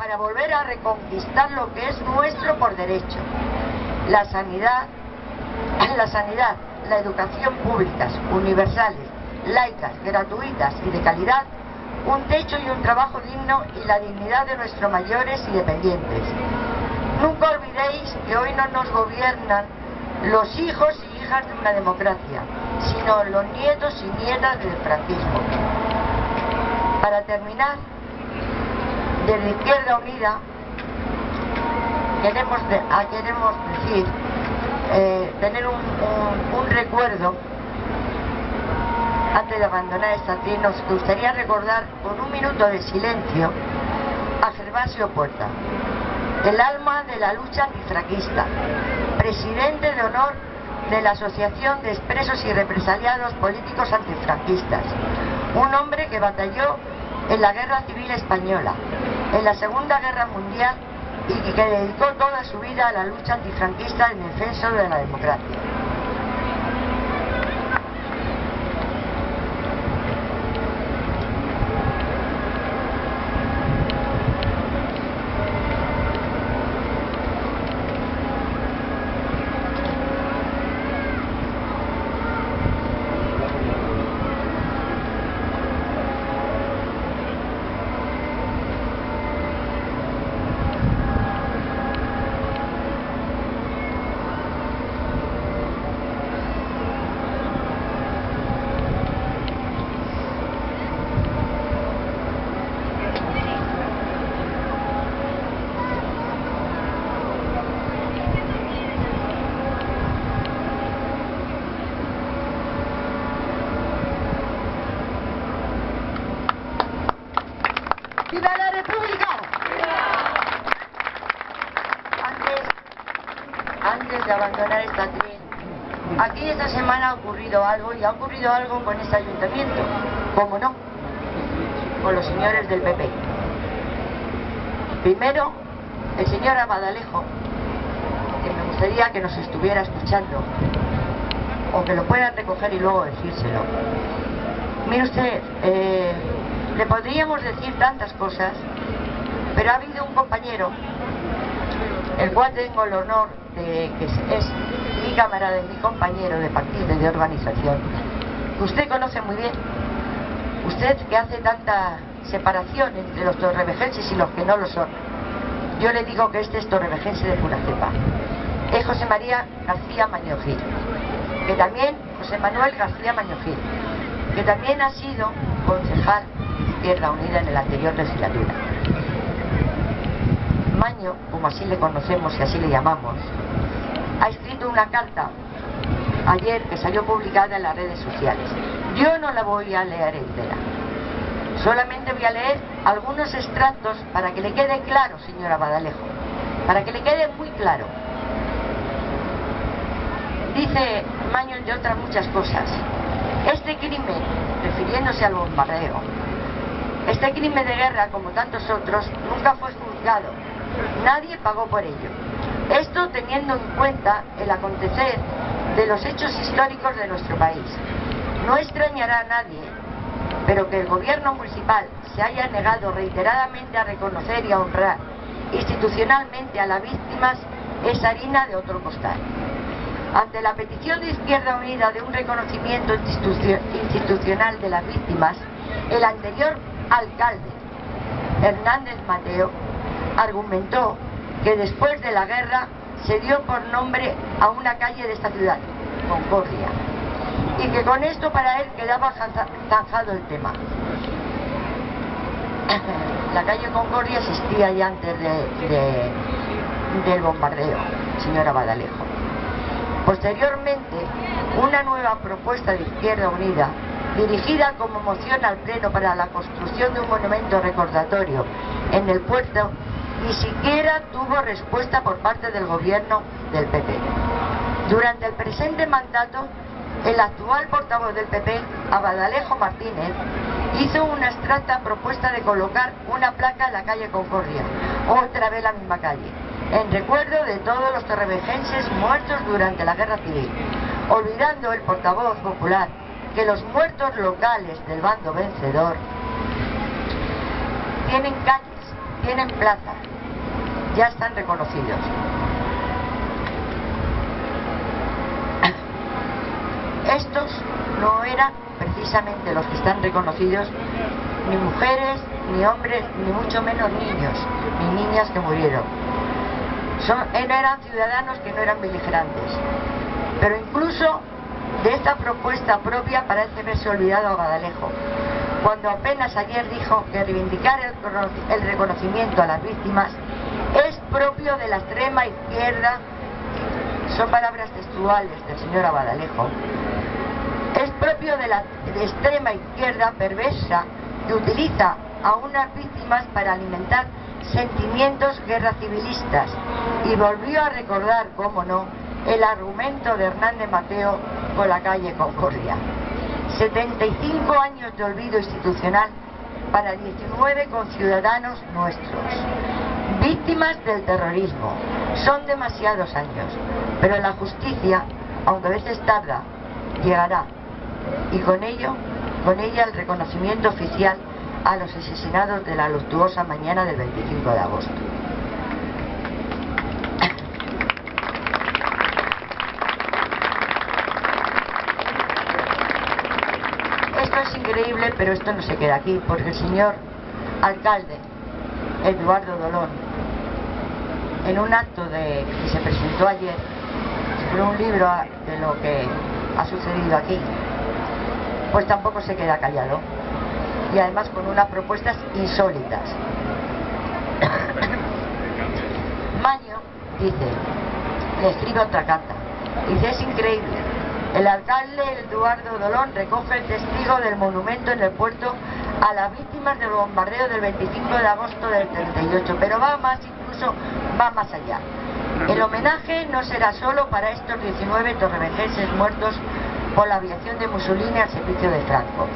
para volver a reconquistar lo que es nuestro por derecho: la sanidad, la educación públicas, universales, laicas, gratuitas y de calidad, un techo y un trabajo digno y la dignidad de nuestros mayores y dependientes. Nunca olvidéis que hoy no nos gobiernan los hijos y hijas de una democracia, sino los nietos y nietas del franquismo. Para terminar, desde Izquierda Unida queremos decir, tener un recuerdo. Antes de abandonar esta tribuna, nos gustaría recordar con un minuto de silencio a Gervasio Puerta, el alma de la lucha antifranquista, presidente de honor de la Asociación de Expresos y Represaliados Políticos Antifranquistas, un hombre que batalló en la Guerra Civil Española, en la Segunda Guerra Mundial, y que dedicó toda su vida a la lucha antifranquista en defensa de la democracia. ¡Viva la República! Antes de abandonar esta tribuna, aquí esta semana ha ocurrido algo, y ha ocurrido algo con este ayuntamiento, como no, con los señores del PP. Primero, el señor Abadalejo, que me gustaría que nos estuviera escuchando, o que lo puedan recoger y luego decírselo. Mire usted, le podríamos decir tantas cosas, pero ha habido un compañero, el cual tengo el honor de que es mi camarada y mi compañero de partido y de organización, que usted conoce muy bien, usted que hace tanta separación entre los torrevejenses y los que no lo son. Yo le digo que este es torrevejense de pura cepa. Es José María García Maño-Gil, que también, José Manuel García Maño-Gil, que también ha sido concejal de Izquierda Unida en la anterior legislatura. Maño, como así le conocemos y así le llamamos, ha escrito una carta ayer que salió publicada en las redes sociales. Yo no la voy a leer entera, solamente voy a leer algunos extractos para que le quede claro, señora Abadalejo, para que le quede muy claro. Dice Maño, entre otras muchas cosas: este crimen, refiriéndose al bombardeo, este crimen de guerra, como tantos otros, nunca fue juzgado. Nadie pagó por ello. Esto teniendo en cuenta el acontecer de los hechos históricos de nuestro país. No extrañará a nadie, pero que el gobierno municipal se haya negado reiteradamente a reconocer y a honrar institucionalmente a las víctimas es harina de otro costal. Ante la petición de Izquierda Unida de un reconocimiento institucional de las víctimas, el anterior alcalde, Hernández Mateo, argumentó que después de la guerra se dio por nombre a una calle de esta ciudad, Concordia, y que con esto para él quedaba zanjado el tema. La calle Concordia existía ya antes del bombardeo, señora Abadalejo. Posteriormente, una nueva propuesta de Izquierda Unida, dirigida como moción al Pleno para la construcción de un monumento recordatorio en el puerto, ni siquiera tuvo respuesta por parte del gobierno del PP. Durante el presente mandato, el actual portavoz del PP, Abadalejo Martínez, hizo una abstracta propuesta de colocar una placa en la calle Concordia, otra vez la misma calle, en recuerdo de todos los torrevejenses muertos durante la Guerra Civil, olvidando el portavoz popular que los muertos locales del bando vencedor tienen calles tienen plaza, ya están reconocidos. Estos no eran precisamente los que están reconocidos, ni mujeres, ni hombres, ni mucho menos niños, ni niñas que murieron. Eran ciudadanos que no eran beligerantes. Pero incluso de esta propuesta propia parece haberse olvidado a Badalejo, cuando apenas ayer dijo que reivindicar el reconocimiento a las víctimas es propio de la extrema izquierda. Son palabras textuales del señor Badalejo. Es propio de la extrema izquierda perversa que utiliza a unas víctimas para alimentar sentimientos guerra civilistas, y volvió a recordar, cómo no, el argumento de Hernández Mateo con la calle Concordia. 75 años de olvido institucional para 19 conciudadanos nuestros, víctimas del terrorismo. Son demasiados años, pero la justicia, aunque a veces tarda, llegará, y con ella el reconocimiento oficial a los asesinados de la luctuosa mañana del 25 de agosto. Esto es increíble, pero esto no se queda aquí, porque el señor alcalde Eduardo Dolón, en un acto que se presentó ayer sobre un libro de lo que ha sucedido aquí, pues tampoco se queda callado, y además con unas propuestas insólitas. Maño dice, le escribe otra carta, dice: es increíble, el alcalde Eduardo Dolón recoge el testigo del monumento en el puerto a las víctimas del bombardeo del 25 de agosto del 38, pero va más, incluso va más allá. El homenaje no será solo para estos 19 torrevejenses muertos por la aviación de Mussolini al servicio de Franco,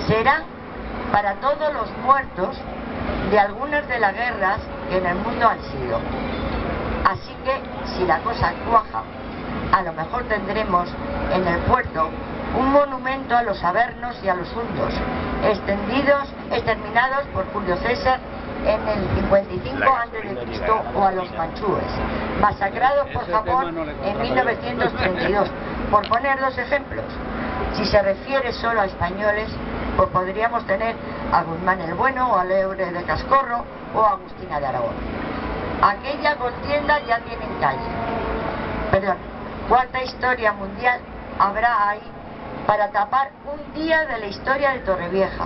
será para todos los muertos de algunas de las guerras que en el mundo han sido. Así que, si la cosa cuaja, a lo mejor tendremos en el puerto un monumento a los avernos y a los hundos, exterminados por Julio César en el 55 a.C., o a los manchúes, masacrados por Japón en 1932, por poner dos ejemplos. Si se refiere solo a españoles, pues podríamos tener a Guzmán el Bueno, o a Leure de Cascorro, o a Agustina de Aragón. Aquella contienda ya tiene calle. Perdón, ¿cuánta historia mundial habrá ahí para tapar un día de la historia de Torrevieja?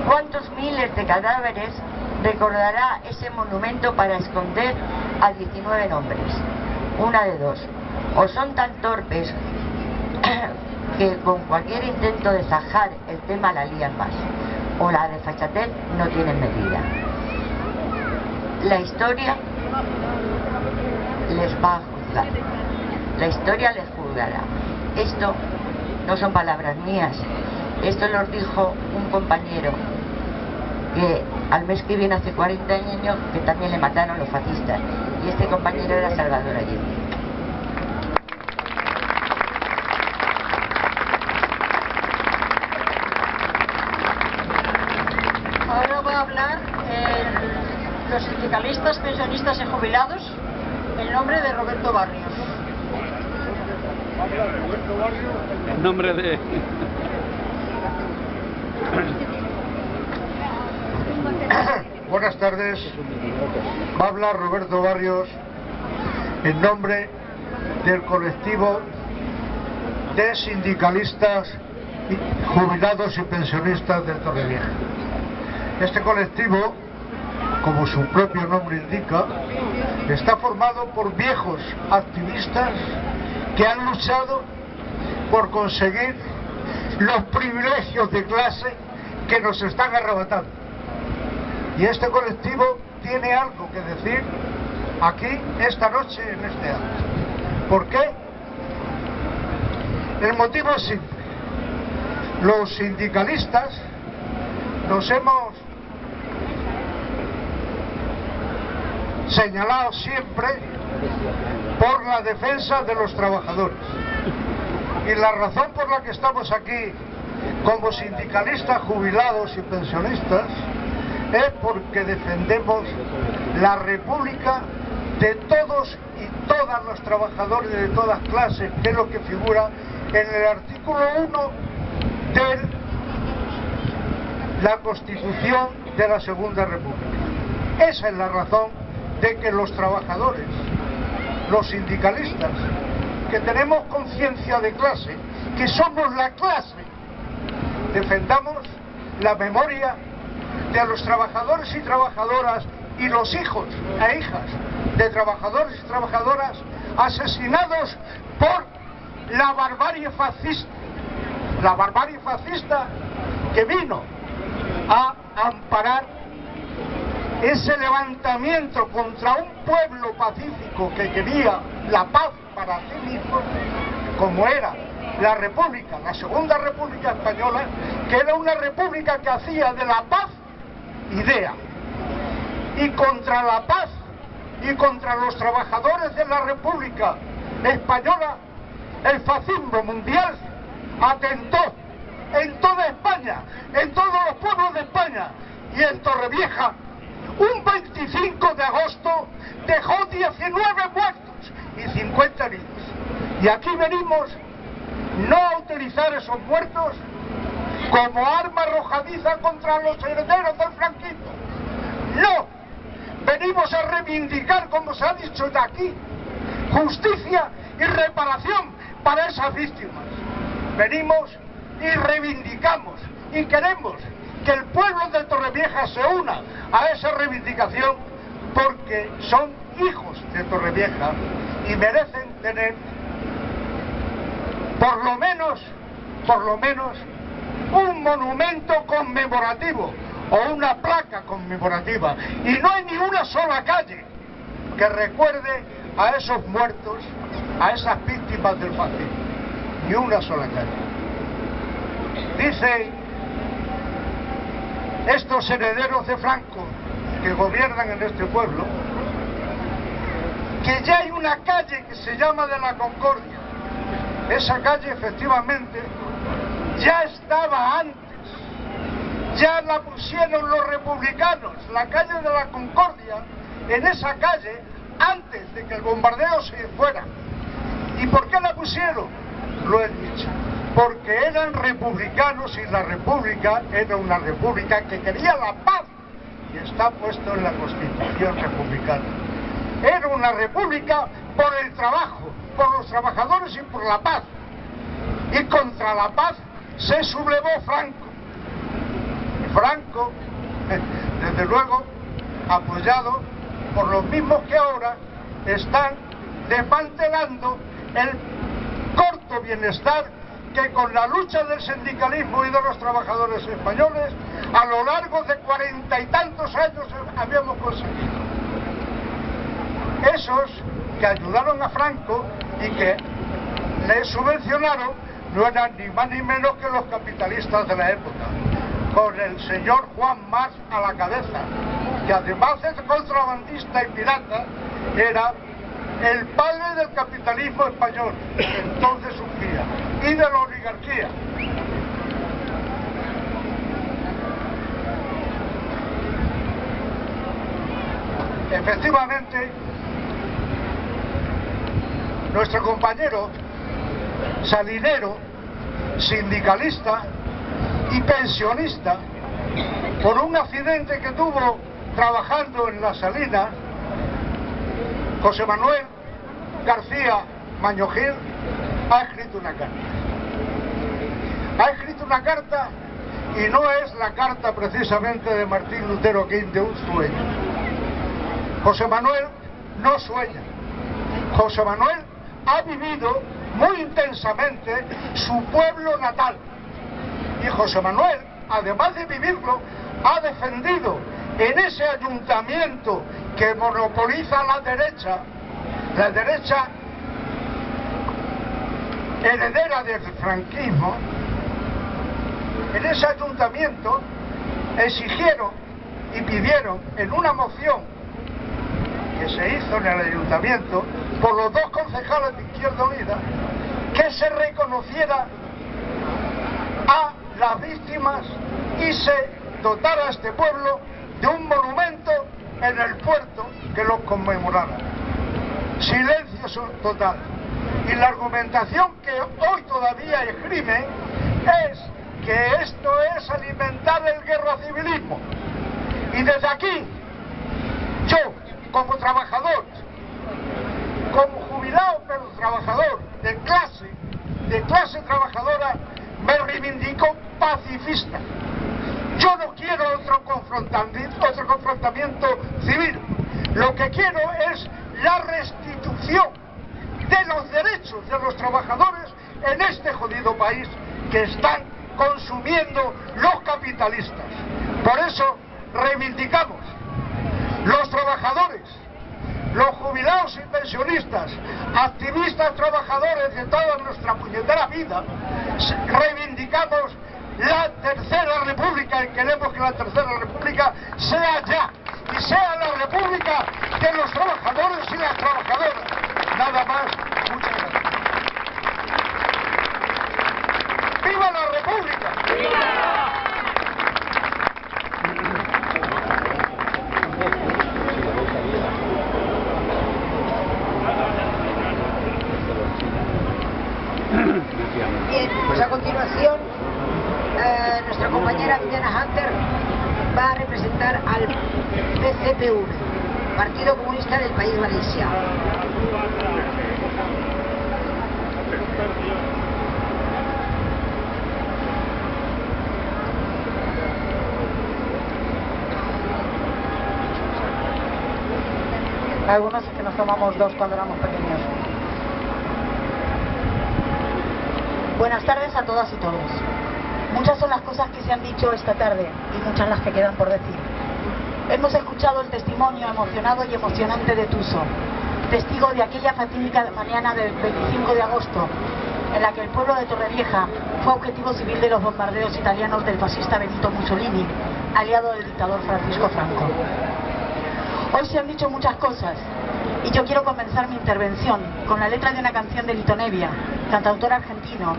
¿Cuántos miles de cadáveres recordará ese monumento para esconder a 19 nombres? Una de dos: o son tan torpes que con cualquier intento de zanjar el tema la lían más, o la desfachatez no tiene medida. La historia les va a juzgar, la historia les juzgará. Esto no son palabras mías, esto lo dijo un compañero que al mes que viene hace 40 años que también le mataron los fascistas, y este compañero era Salvador Allende. Ahora va a hablar los sindicalistas, pensionistas y jubilados, en nombre de Roberto Barrios. En nombre de... Buenas tardes. Va a hablar Roberto Barrios en nombre del colectivo de sindicalistas, jubilados y pensionistas de Torrevieja. Este colectivo, como su propio nombre indica, está formado por viejos activistas que han luchado por conseguir los privilegios de clase que nos están arrebatando. Y este colectivo tiene algo que decir aquí, esta noche, en este acto. ¿Por qué? El motivo es simple. Los sindicalistas nos hemos señalado siempre por la defensa de los trabajadores. Y la razón por la que estamos aquí como sindicalistas, jubilados y pensionistas es porque defendemos la república de todos y todas los trabajadores de todas clases, que es lo que figura en el artículo 1 de la Constitución de la Segunda República. Esa es la razón de que los trabajadores, los sindicalistas, que tenemos conciencia de clase, que somos la clase, defendamos la memoria de los trabajadores y trabajadoras y los hijos e hijas de trabajadores y trabajadoras asesinados por la barbarie fascista que vino a amparar ese levantamiento contra un pueblo pacífico que quería la paz para sí mismo, como era la República, la Segunda República Española, que era una república que hacía de la paz idea. Y contra la paz y contra los trabajadores de la República Española, el fascismo mundial atentó en toda España, en todos los pueblos de España, y en Torrevieja un 25 de agosto dejó 19 muertos y 50 heridos. Y aquí venimos no a utilizar esos muertos como arma arrojadiza contra los herederos del franquismo. No, venimos a reivindicar, como se ha dicho de aquí, justicia y reparación para esas víctimas. Venimos y reivindicamos y queremos que el pueblo de Torrevieja se una a esa reivindicación, porque son hijos de Torrevieja y merecen tener por lo menos un monumento conmemorativo o una placa conmemorativa, y no hay ni una sola calle que recuerde a esos muertos, a esas víctimas del fascismo, ni una sola calle. Dice estos herederos de Franco que gobiernan en este pueblo que ya hay una calle que se llama de la Concordia. Esa calle efectivamente ya estaba antes, ya la pusieron los republicanos, la calle de la Concordia, en esa calle antes de que el bombardeo se fuera. ¿Y por qué la pusieron? Lo he dicho, porque eran republicanos y la república era una república que quería la paz, y está puesto en la Constitución republicana. Era una república por el trabajo, por los trabajadores y por la paz. Y contra la paz se sublevó Franco. Y Franco, desde luego, apoyado por los mismos que ahora están desmantelando el corto bienestar que con la lucha del sindicalismo y de los trabajadores españoles a lo largo de 40 y tantos años habíamos conseguido. Esos que ayudaron a Franco y que le subvencionaron no eran ni más ni menos que los capitalistas de la época, con el señor Juan Mas a la cabeza, que además de contrabandista y pirata, era el padre del capitalismo español, que entonces surgía, y de la oligarquía. Efectivamente, nuestro compañero salinero, sindicalista y pensionista, por un accidente que tuvo trabajando en la salina, José Manuel García Maño-Gil, ha escrito una carta. Ha escrito una carta, y no es la carta precisamente de Martín Lutero King de un sueño. José Manuel no sueña. José Manuel ha vivido muy intensamente su pueblo natal. Y José Manuel, además de vivirlo, ha defendido en ese ayuntamiento que monopoliza la derecha heredera del franquismo, en ese ayuntamiento exigieron y pidieron en una moción que se hizo en el ayuntamiento por los dos concejales de Izquierda Unida, que se reconociera a las víctimas y se dotara a este pueblo de un monumento en el puerto que lo conmemorara. Silencio total. Y la argumentación que hoy todavía esgrime es que esto es alimentar el guerrocivilismo. Y desde aquí, yo, como trabajador, como jubilado pero trabajador de clase trabajadora, me reivindico pacifista. Yo no quiero otro confrontamiento civil. Lo que quiero es la restitución de los derechos de los trabajadores en este jodido país que están consumiendo los capitalistas. Por eso reivindicamos los trabajadores, los jubilados y pensionistas, activistas trabajadores de toda nuestra puñetera vida, reivindicamos la Tercera República y queremos que la Tercera República sea ya y sea la República de los trabajadores y las trabajadoras. Nada más, muchas gracias. ¡Viva la República! Bien, pues a continuación nuestra compañera Viviana Hunter va a representar al PCPV, Partido Comunista del País Valencià. Algunos es que nos tomamos dos cuando éramos pequeños. Buenas tardes a todas y todos. Muchas son las cosas que se han dicho esta tarde y muchas las que quedan por decir. Hemos escuchado el testimonio emocionado y emocionante de Tuso, testigo de aquella fatídica mañana del 25 de agosto, en la que el pueblo de Torrevieja fue objetivo civil de los bombardeos italianos del fascista Benito Mussolini, aliado del dictador Francisco Franco. Hoy se han dicho muchas cosas y yo quiero comenzar mi intervención con la letra de una canción de Lito Nebbia, cantautor argentino,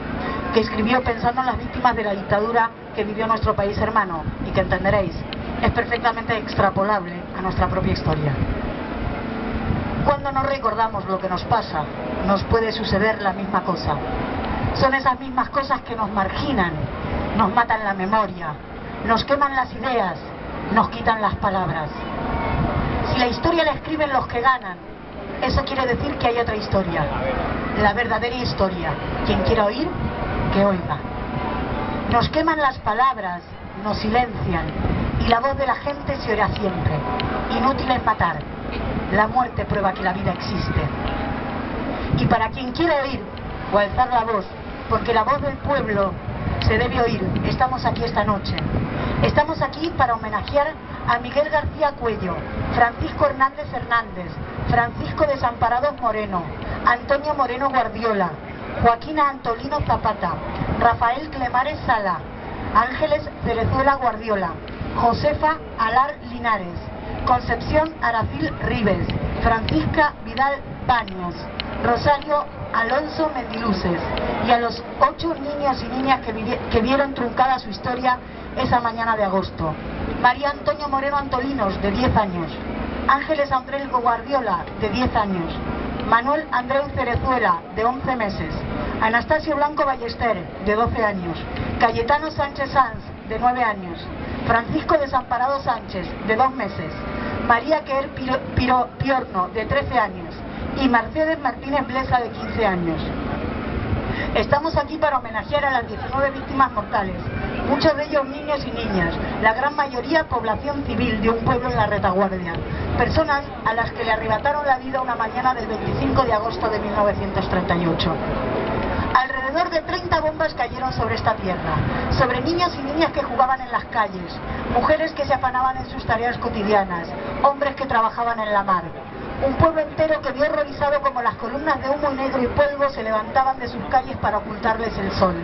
que escribió pensando en las víctimas de la dictadura que vivió nuestro país hermano y que entenderéis, es perfectamente extrapolable a nuestra propia historia. Cuando no recordamos lo que nos pasa, nos puede suceder la misma cosa. Son esas mismas cosas que nos marginan, nos matan la memoria, nos queman las ideas, nos quitan las palabras. Si la historia la escriben los que ganan, eso quiere decir que hay otra historia, la verdadera historia. Quien quiera oír, que oiga. Nos queman las palabras, nos silencian, y la voz de la gente se oirá siempre. Inútil es matar, la muerte prueba que la vida existe. Y para quien quiera oír o alzar la voz, porque la voz del pueblo se debe oír, estamos aquí esta noche. Estamos aquí para homenajear a Miguel García Cuello, Francisco Hernández Hernández, Francisco Desamparados Moreno, Antonio Moreno Guardiola, Joaquina Antolino Zapata, Rafael Clemares Sala, Ángeles Cerezuela Guardiola, Josefa Alar Linares, Concepción Aracil Ribes, Francisca Vidal Baños, Rosario Alonso Mendiluces y a los 8 niños y niñas que vieron truncada su historia esa mañana de agosto. María Antonio Moreno Antolinos, de 10 años. Ángeles Andrés Guardiola, de 10 años. Manuel Andreu Cerezuela, de 11 meses. Anastasio Blanco Ballester, de 12 años. Cayetano Sánchez Sanz, de 9 años. Francisco Desamparado Sánchez, de 2 meses. María Quer Piorno, de 13 años. Y Mercedes Martínez Blesa, de 15 años. Estamos aquí para homenajear a las 19 víctimas mortales, muchos de ellos niños y niñas, la gran mayoría población civil de un pueblo en la retaguardia, personas a las que le arrebataron la vida una mañana del 25 de agosto de 1938. Alrededor de 30 bombas cayeron sobre esta tierra, sobre niños y niñas que jugaban en las calles, mujeres que se afanaban en sus tareas cotidianas, hombres que trabajaban en la mar. Un pueblo entero que vio horrorizado como las columnas de humo negro y polvo se levantaban de sus calles para ocultarles el sol,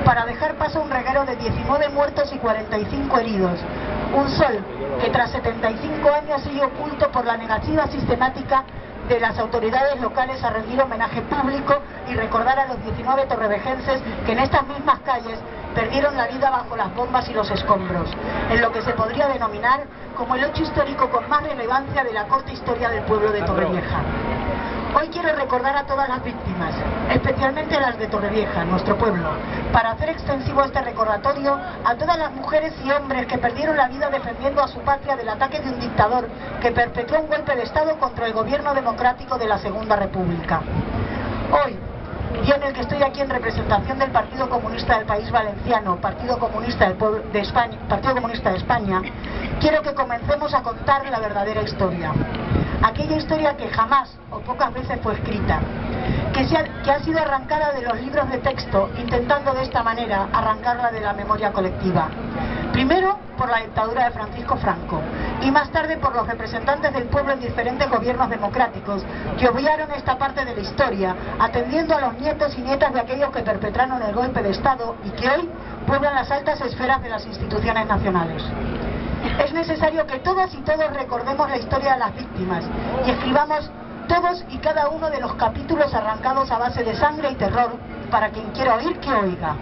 para dejar paso a un reguero de 19 muertos y 45 heridos. Un sol que tras 75 años sigue oculto por la negativa sistemática de las autoridades locales a rendir homenaje público y recordar a los 19 torrevejenses que en estas mismas calles perdieron la vida bajo las bombas y los escombros, en lo que se podría denominar como el hecho histórico con más relevancia de la corta historia del pueblo de Torrevieja. Hoy quiero recordar a todas las víctimas, especialmente a las de Torrevieja, nuestro pueblo, para hacer extensivo este recordatorio a todas las mujeres y hombres que perdieron la vida defendiendo a su patria del ataque de un dictador que perpetró un golpe de Estado contra el gobierno democrático de la Segunda República. Hoy, día en el que estoy aquí en representación del Partido Comunista del País Valenciano, Partido Comunista de España, quiero que comencemos a contar la verdadera historia. Aquella historia que jamás o pocas veces fue escrita, que ha sido arrancada de los libros de texto, intentando de esta manera arrancarla de la memoria colectiva. Primero por la dictadura de Francisco Franco y más tarde por los representantes del pueblo en diferentes gobiernos democráticos que obviaron esta parte de la historia, atendiendo a los nietos y nietas de aquellos que perpetraron el golpe de Estado y que hoy pueblan las altas esferas de las instituciones nacionales. Es necesario que todas y todos recordemos la historia de las víctimas y escribamos todos y cada uno de los capítulos arrancados a base de sangre y terror para quien quiera oír que oiga.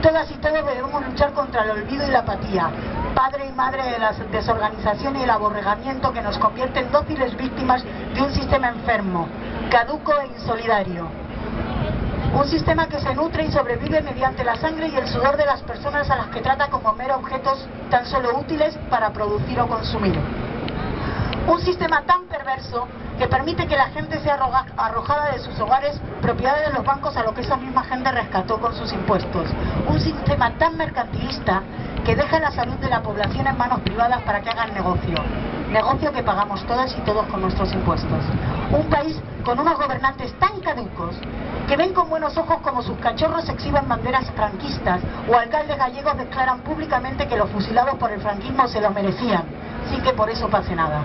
Todas y todos debemos luchar contra el olvido y la apatía, padre y madre de la desorganización y el aborregamiento que nos convierte en dóciles víctimas de un sistema enfermo, caduco e insolidario. Un sistema que se nutre y sobrevive mediante la sangre y el sudor de las personas a las que trata como mero objetos tan solo útiles para producir o consumir. Un sistema tan perverso que permite que la gente sea arrojada de sus hogares, propiedades de los bancos, a lo que esa misma gente rescató con sus impuestos. Un sistema tan mercantilista que deja la salud de la población en manos privadas para que hagan negocio. Negocio que pagamos todas y todos con nuestros impuestos. Un país con unos gobernantes tan caducos que ven con buenos ojos como sus cachorros exhiben banderas franquistas o alcaldes gallegos declaran públicamente que los fusilados por el franquismo se lo merecían, sin que por eso pase nada.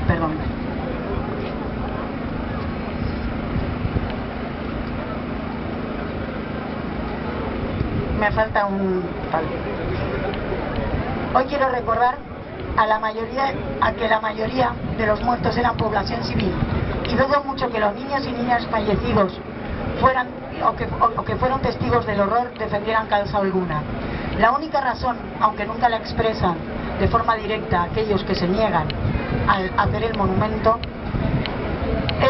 Perdón. Me falta un... Hoy quiero recordar a que la mayoría de los muertos eran población civil y dudo mucho que los niños y niñas fallecidos fueran o que fueron testigos del horror defendieran causa alguna. La única razón, aunque nunca la expresan de forma directa aquellos que se niegan a hacer el monumento,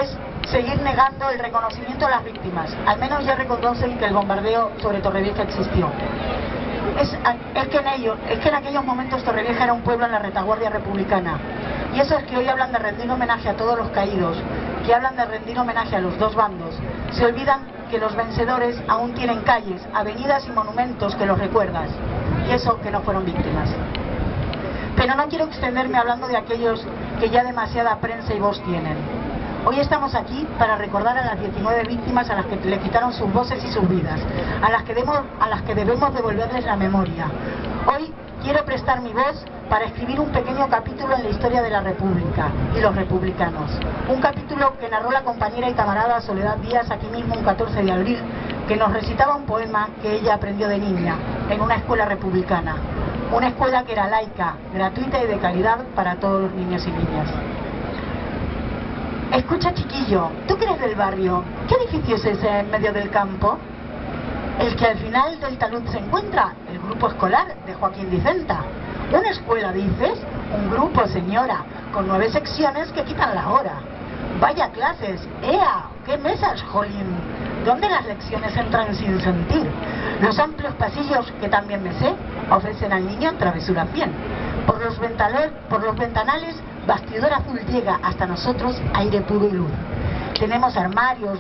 es seguir negando el reconocimiento a las víctimas. Al menos ya reconocen que el bombardeo sobre Torrevieja existió. Es que en aquellos momentos Torrevieja era un pueblo en la retaguardia republicana. Y eso es que hoy hablan de rendir homenaje a todos los caídos, que hablan de rendir homenaje a los dos bandos. Se olvidan que los vencedores aún tienen calles, avenidas y monumentos que los recuerdan. Y eso que no fueron víctimas. Pero no quiero extenderme hablando de aquellos que ya demasiada prensa y voz tienen. Hoy estamos aquí para recordar a las 19 víctimas a las que le quitaron sus voces y sus vidas, a las que debemos devolverles la memoria. Hoy quiero prestar mi voz para escribir un pequeño capítulo en la historia de la República y los republicanos. Un capítulo que narró la compañera y camarada Soledad Díaz aquí mismo un 14 de abril, que nos recitaba un poema que ella aprendió de niña en una escuela republicana. Una escuela que era laica, gratuita y de calidad para todos los niños y niñas. Escucha, chiquillo, ¿tú que eres del barrio? ¿Qué edificio es ese en medio del campo? El que al final del talud se encuentra, el grupo escolar de Joaquín Dicenta. ¿Una escuela, dices? Un grupo, señora, con 9 secciones que quitan la hora. Vaya clases, ¡ea! ¡Qué mesas, jolín! ¿Dónde las lecciones entran sin sentir? Los amplios pasillos, que también me sé, ofrecen al niño travesura 100. Por los ventanales, bastidor azul llega hasta nosotros aire puro y luz. Tenemos armarios,